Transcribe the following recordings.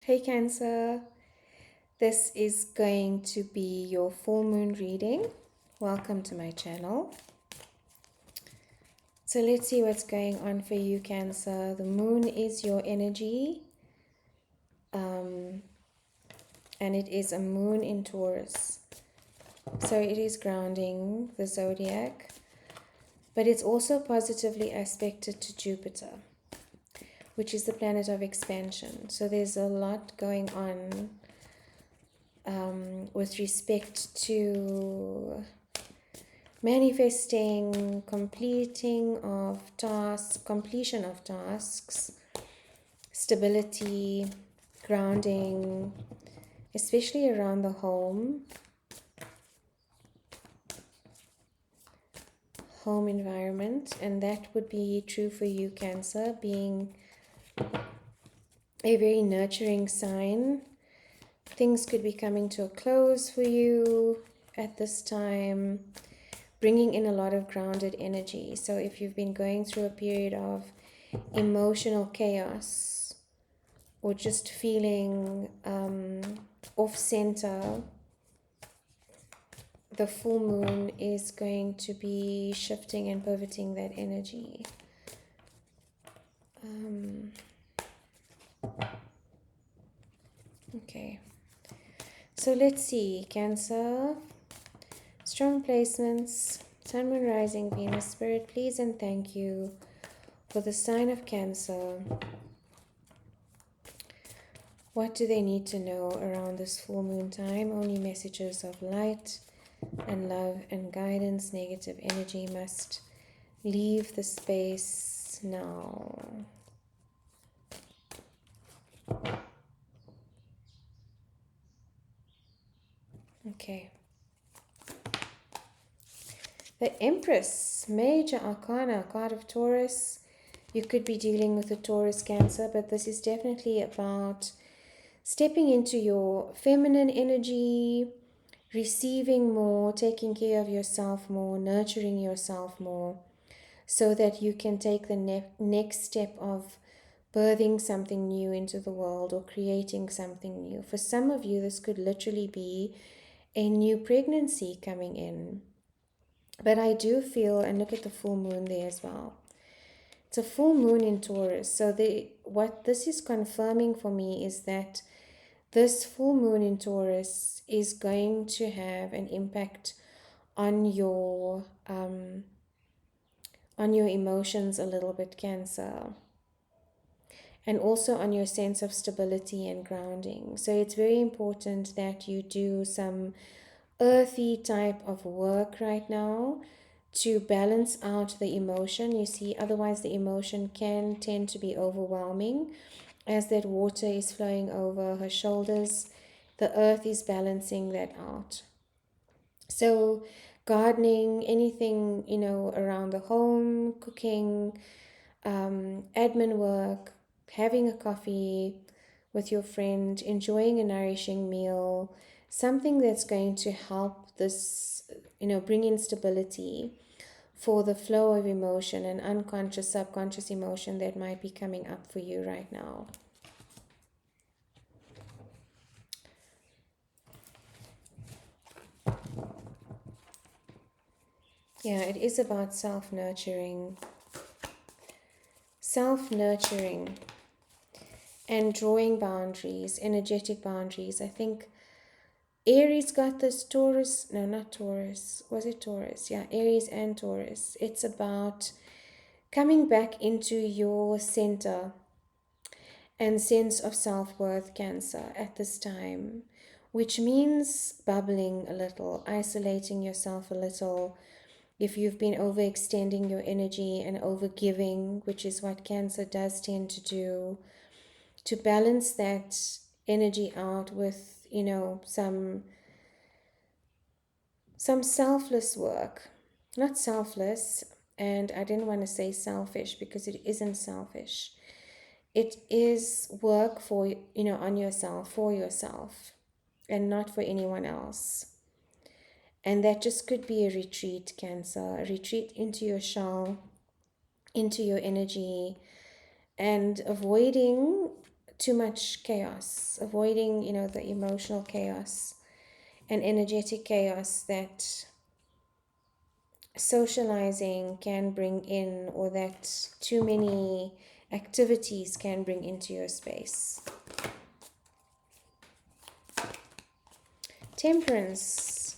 Hey Cancer, this is going to be your full moon reading. Welcome to my channel. So let's see what's going on for you Cancer. The moon is your energy and it is a moon in Taurus. So it is grounding the zodiac, but it's also positively aspected to Jupiter, which is the planet of expansion. So there's a lot going on with respect to manifesting, completion of tasks, stability, grounding, especially around the home environment. And that would be true for you Cancer, being a very nurturing sign. Things could be coming to a close for you at this time, bringing in a lot of grounded energy. So if you've been going through a period of emotional chaos or just feeling off center, the full moon is going to be shifting and pivoting that energy. Okay, so let's see. Cancer, strong placements, Sun, Moon, Rising, Venus, Spirit, please and thank you for the sign of Cancer. What do they need to know around this full moon time? Only messages of light and love and guidance. Negative energy must leave the space now. Okay. The Empress, major arcana, card of Taurus. You could be dealing with a Taurus Cancer, but this is definitely about stepping into your feminine energy, receiving more, taking care of yourself more, nurturing yourself more, so that you can take the next step of birthing something new into the world or creating something new. For some of you, this could literally be a new pregnancy coming in. But I do feel, and look at the full moon there as well. It's a full moon in Taurus. So what this is confirming for me is that this full moon in Taurus is going to have an impact on your emotions a little bit, Cancer, and also on your sense of stability and grounding. So it's very important that you do some earthy type of work right now to balance out the emotion. You see, otherwise the emotion can tend to be overwhelming. As that water is flowing over her shoulders, the earth is balancing that out. So gardening, anything, around the home, cooking, admin work, having a coffee with your friend, enjoying a nourishing meal, something that's going to help this, bring in stability for the flow of emotion and unconscious, subconscious emotion that might be coming up for you right now. Yeah, it is about self-nurturing and drawing boundaries, energetic boundaries. I think Aries got this. Taurus, no, not Taurus. Was it Taurus? Yeah, Aries and Taurus. It's about coming back into your center and sense of self-worth, Cancer, at this time, which means bubbling a little, isolating yourself a little. If you've been overextending your energy and overgiving, which is what Cancer does tend to do, to balance that energy out with, some selfless work. Not selfless, and I didn't want to say selfish because it isn't selfish. It is work for, on yourself, for yourself, and not for anyone else. And that just could be a retreat, Cancer, a retreat into your shell, into your energy, and avoiding too much chaos, avoiding, you know, the emotional chaos and energetic chaos that socializing can bring in, or that too many activities can bring into your space. Temperance.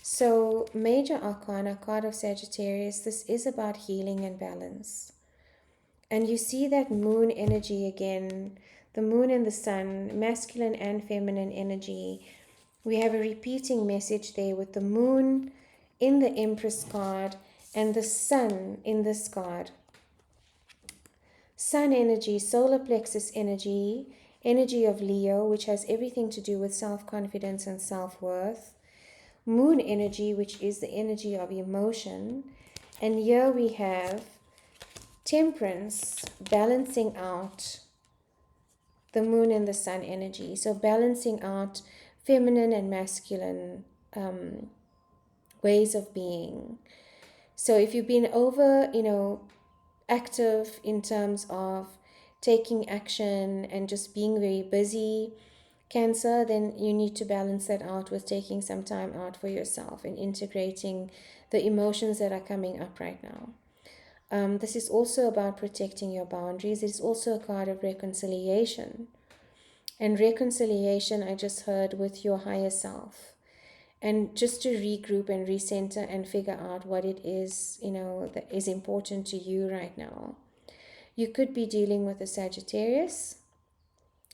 So major arcana, card of Sagittarius, this is about healing and balance. And you see that moon energy again, the moon and the sun, masculine and feminine energy. We have a repeating message there with the moon in the Empress card and the sun in this card. Sun energy, solar plexus energy, energy of Leo, which has everything to do with self-confidence and self-worth. Moon energy, which is the energy of emotion. And here we have Temperance, balancing out the moon and the sun energy. So balancing out feminine and masculine ways of being. So if you've been over, you know, active in terms of taking action and just being very busy, Cancer, then you need to balance that out with taking some time out for yourself and integrating the emotions that are coming up right now. This is also about protecting your boundaries. It's also a card of reconciliation. And reconciliation, I just heard, with your higher self. And just to regroup and recenter and figure out what it is, you know, that is important to you right now. You could be dealing with a Sagittarius.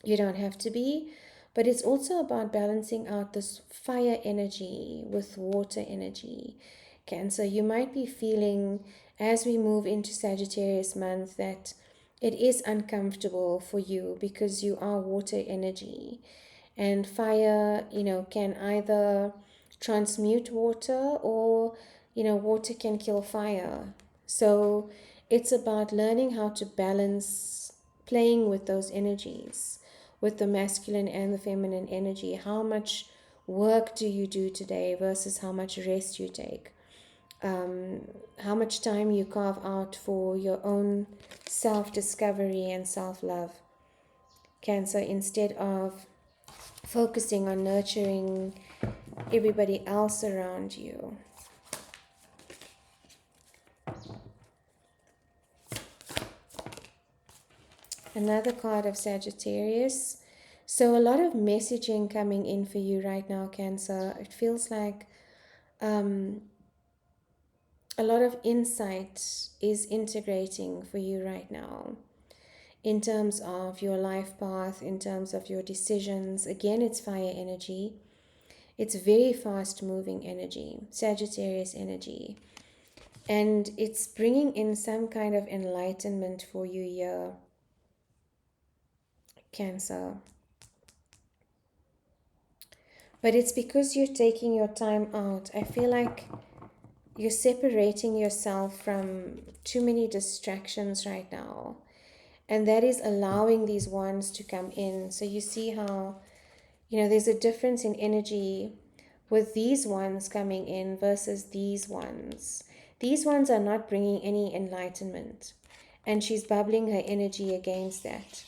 You don't have to be. But it's also about balancing out this fire energy with water energy. Cancer, you might be feeling, as we move into Sagittarius month, that it is uncomfortable for you because you are water energy. And fire, you know, can either transmute water, or, you know, water can kill fire. So it's about learning how to balance, playing with those energies, with the masculine and the feminine energy. How much work do you do today versus how much rest you take? How much time you carve out for your own self-discovery and self-love. Cancer, instead of focusing on nurturing everybody else around you. Another card of Sagittarius. So a lot of messaging coming in for you right now, Cancer. It feels like a lot of insight is integrating for you right now in terms of your life path, in terms of your decisions. Again, it's fire energy. It's very fast moving energy, Sagittarius energy. And it's bringing in some kind of enlightenment for you here, Cancer. But it's because you're taking your time out. I feel like you're separating yourself from too many distractions right now. And that is allowing these ones to come in. So you see how, you know, there's a difference in energy with these ones coming in versus these ones. These ones are not bringing any enlightenment. And she's bubbling her energy against that.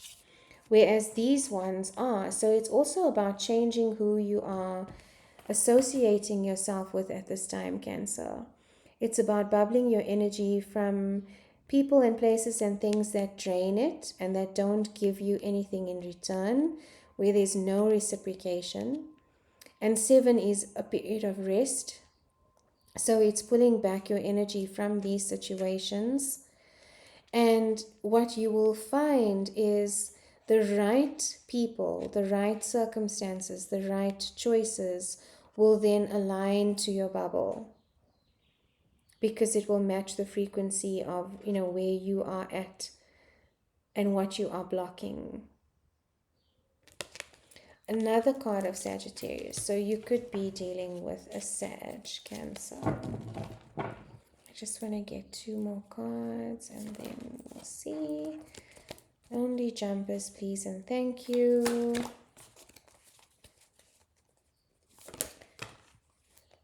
Whereas these ones are. So it's also about changing who you are associating yourself with at this time, Cancer. It's about bubbling your energy from people and places and things that drain it and that don't give you anything in return, where there's no reciprocation. And 7 is a period of rest. So it's pulling back your energy from these situations. And what you will find is the right people, the right circumstances, the right choices will then align to your bubble, because it will match the frequency of, you know, where you are at and what you are blocking. Another card of Sagittarius. So you could be dealing with a Sag, Cancer. I just want to get 2 more cards and then we'll see. Only jumpers, please, and thank you.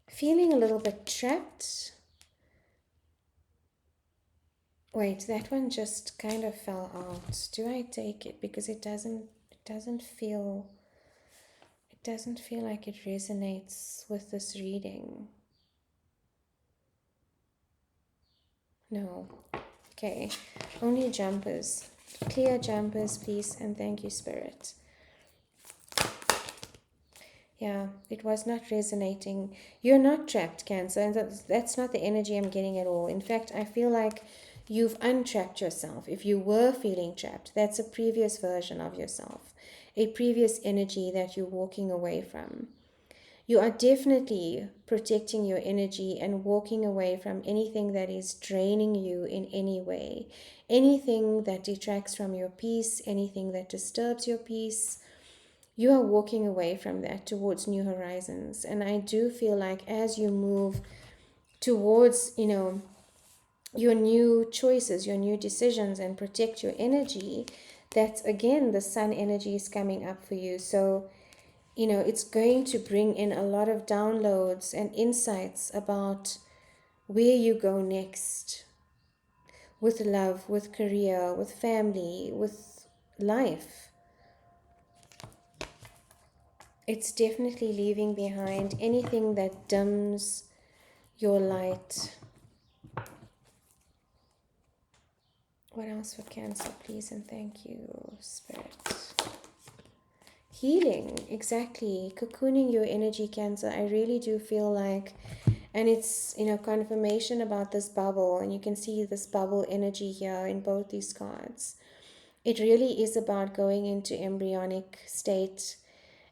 Feeling a little bit trapped. Wait, that one just kind of fell out. Do I take it? Because it doesn't doesn't feel like it resonates with this reading. No. Okay. Only jumpers. Clear jumpers, please, and thank you, Spirit. Yeah, it was not resonating. You're not trapped, Cancer, and that's not the energy I'm getting at all. In fact, I feel like you've untrapped yourself. If you were feeling trapped, that's a previous version of yourself, a previous energy that you're walking away from. You are definitely protecting your energy and walking away from anything that is draining you in any way. Anything that detracts from your peace, anything that disturbs your peace. You are walking away from that towards new horizons. And I do feel like as you move towards, your new choices, your new decisions, and protect your energy, that's again the sun energy is coming up for you. So it's going to bring in a lot of downloads and insights about where you go next with love, with career, with family, with life. It's definitely leaving behind anything that dims your light. What else for Cancer, please, and thank you, Spirit. Healing, exactly. Cocooning your energy, Cancer. I really do feel like, and it's, confirmation about this bubble, and you can see this bubble energy here in both these cards. It really is about going into embryonic state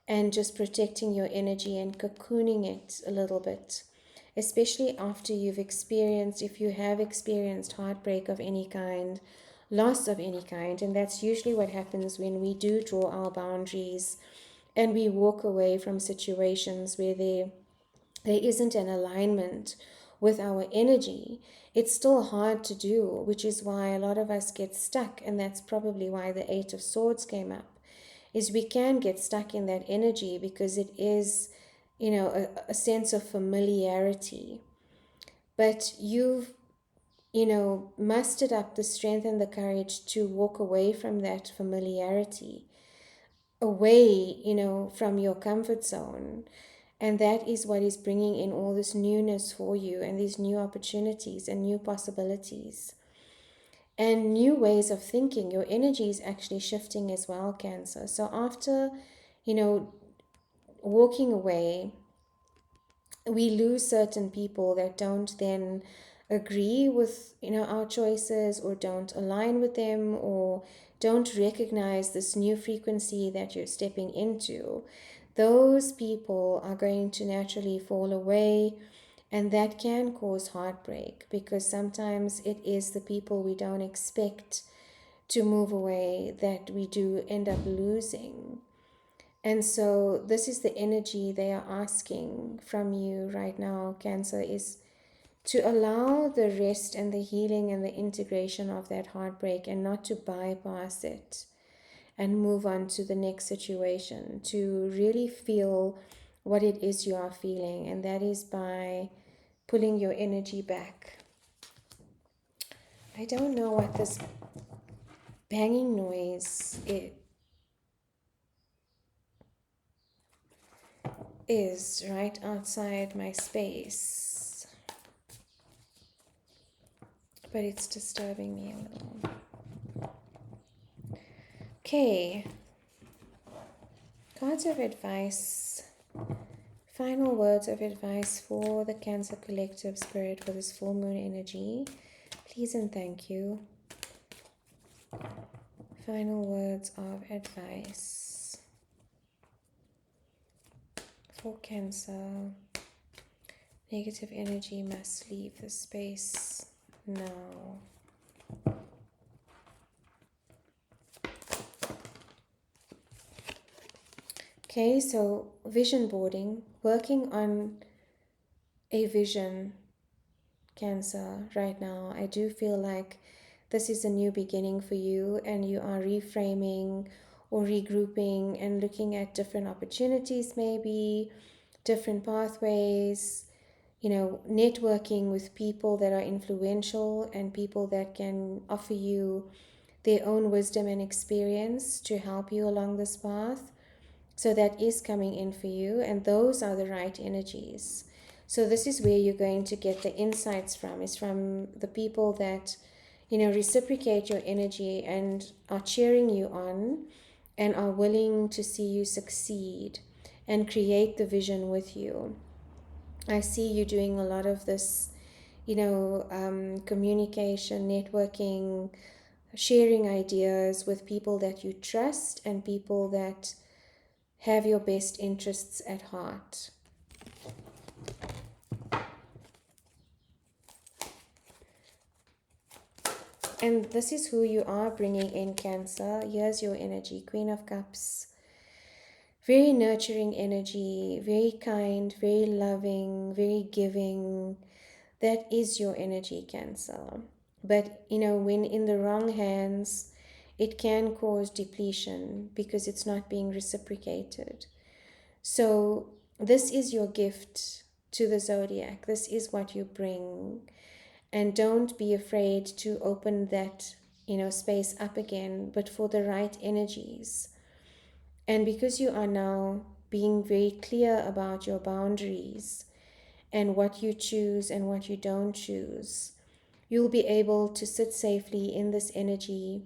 and just protecting your energy and cocooning it a little bit, especially after you've experienced, if you have experienced heartbreak of any kind, loss of any kind. And that's usually what happens when we do draw our boundaries and we walk away from situations where there isn't an alignment with our energy. It's still hard to do, which is why a lot of us get stuck, and that's probably why the Eight of Swords came up, is we can get stuck in that energy because it is, a sense of familiarity. But you've, mustered up the strength and the courage to walk away from that familiarity, away, from your comfort zone. And that is what is bringing in all this newness for you and these new opportunities and new possibilities and new ways of thinking. Your energy is actually shifting as well, Cancer. So after, walking away, we lose certain people that don't then agree with, our choices, or don't align with them, or don't recognize this new frequency that you're stepping into. Those people are going to naturally fall away, and that can cause heartbreak because sometimes it is the people we don't expect to move away that we do end up losing. And so this is the energy they are asking from you right now, Cancer, is to allow the rest and the healing and the integration of that heartbreak and not to bypass it and move on to the next situation, to really feel what it is you are feeling. And that is by pulling your energy back. I don't know what this banging noise is right outside my space, but it's disturbing me a little. Okay, cards of advice, final words of advice for the Cancer Collective, Spirit, for this full moon energy, please and thank you. Final words of advice for Cancer. Negative energy must leave the space now. Okay, so vision boarding, working on a vision, Cancer, right now. I do feel like this is a new beginning for you, and you are reframing or regrouping and looking at different opportunities, maybe different pathways, networking with people that are influential and people that can offer you their own wisdom and experience to help you along this path. So that is coming in for you, and those are the right energies. So this is where you're going to get the insights from, is from the people that, reciprocate your energy and are cheering you on and are willing to see you succeed and create the vision with you. I see you doing a lot of this, communication, networking, sharing ideas with people that you trust and people that have your best interests at heart. And this is who you are bringing in, Cancer. Here's your energy, Queen of Cups. Very nurturing energy, very kind, very loving, very giving. That is your energy, Cancer. But, when in the wrong hands, it can cause depletion because it's not being reciprocated. So this is your gift to the zodiac. This is what you bring. And don't be afraid to open that, space up again, but for the right energies. And because you are now being very clear about your boundaries and what you choose and what you don't choose, you'll be able to sit safely in this energy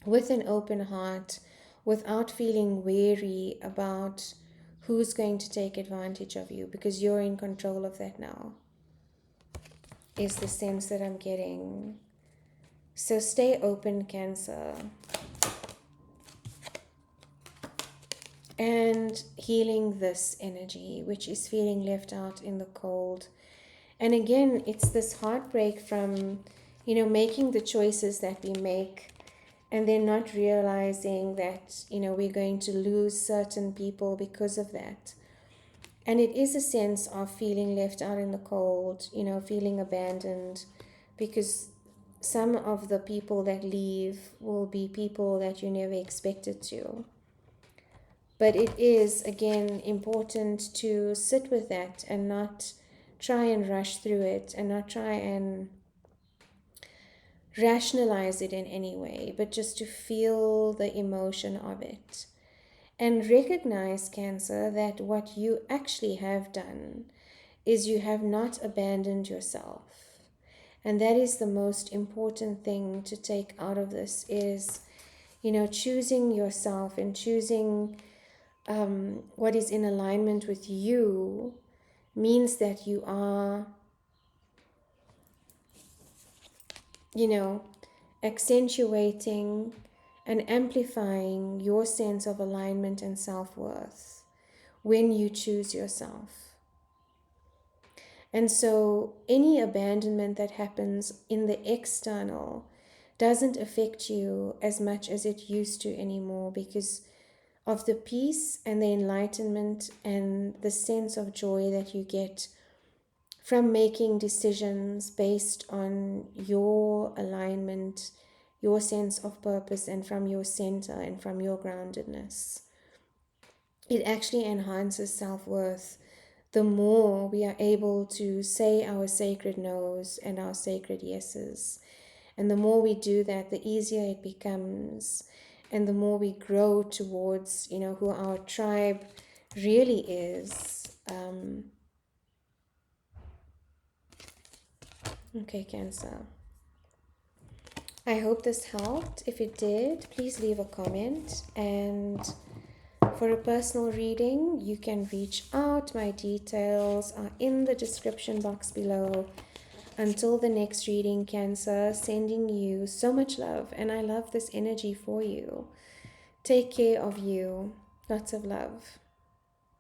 with an open heart without feeling weary about who's going to take advantage of you, because you're in control of that now, is the sense that I'm getting. So stay open, Cancer. And healing this energy, which is feeling left out in the cold. And again, it's this heartbreak from, making the choices that we make and then not realizing that, we're going to lose certain people because of that. And it is a sense of feeling left out in the cold, feeling abandoned, because some of the people that leave will be people that you never expected to. But it is, again, important to sit with that and not try and rush through it and not try and rationalize it in any way, but just to feel the emotion of it. And recognize, Cancer, that what you actually have done is you have not abandoned yourself. And that is the most important thing to take out of this is, choosing yourself and choosing what is in alignment with you means that you are, accentuating and amplifying your sense of alignment and self-worth when you choose yourself. And so any abandonment that happens in the external doesn't affect you as much as it used to anymore, because of the peace and the enlightenment and the sense of joy that you get from making decisions based on your alignment, your sense of purpose, and from your center and from your groundedness. It actually enhances self-worth the more we are able to say our sacred no's and our sacred yeses. And the more we do that, the easier it becomes. And the more we grow towards, who our tribe really is. Okay, Cancer. I hope this helped. If it did, please leave a comment. And for a personal reading, you can reach out. My details are in the description box below. Until the next reading, Cancer, sending you so much love. And I love this energy for you. Take care of you. Lots of love.